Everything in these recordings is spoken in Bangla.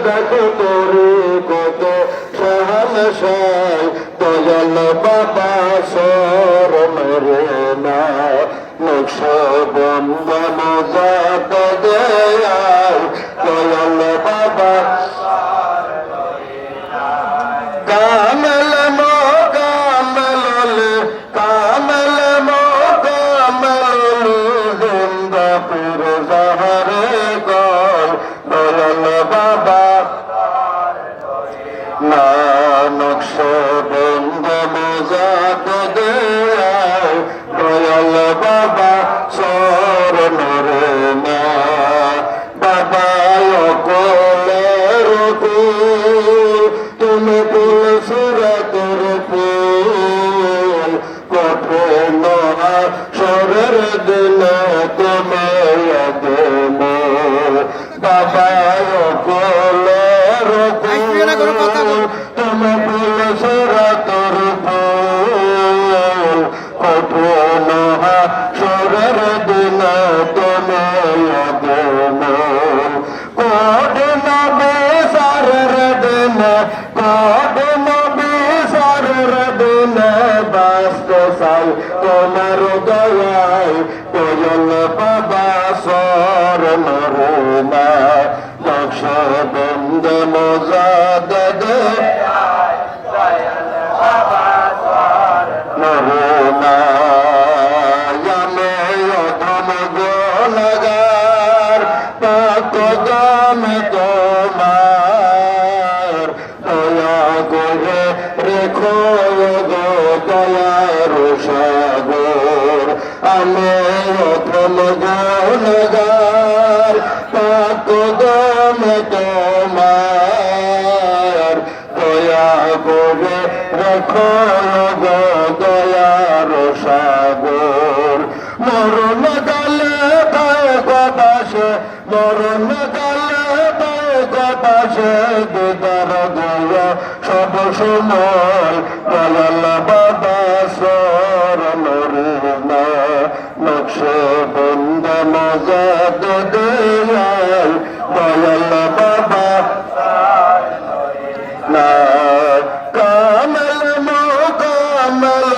দেখো তোরে কত সাহায্য দয়াল বাবা শরণ রে না নকশবন্দ মজাত দেয়াল দয়াল বাবা কামল মো কামল কামল মো কামল জিন্দাপুর জাহরে গল দয়াল বাবা না নকশবন্দ মজাত দেয়াল দয়াল বাবা শরণ রে না বাবা অকলের কুল তুমি ফুল সুরতর ফুল কঠোর সরের দিন তোমায় দেব বাবা অকলের কুল তুমি ফুল সুরতর ফুল কঠোর সরের দিন তোমায় দেব কোড নবে সারের দিন কোড নবে সারের দিন বাস্ত সাই তোমার দয়ায় দয়াল বাবা শরণ রে না নকশবন্দ মজাত দেয়াল দয়াল বাবা শরণ রে না কদম তোমার দয়া করে রেখো গো দয়ার সাগর আমি অথম গুণগার কদম তোমার দয়া করে রেখো গো দয়ার সাগর মরণ কালে পায় পাশে মরণ কালে পাশে দিদার দয়া সব সময় দয়াল বাবা শরণ রে না নকশবন্দ মজাত দেয়াল দয়াল বাবা না কামল মো কামল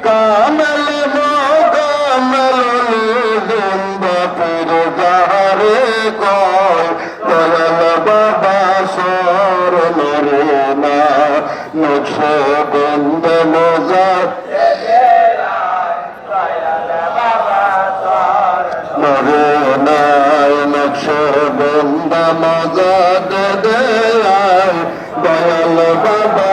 কামল মো কামল জিন্দাপুর জাহরে কয় দয়াল বাবা শরণ রে না নকশবন্দ মজাত রে না নকশবন্দ মজাত দেয়াল দয়াল বাবা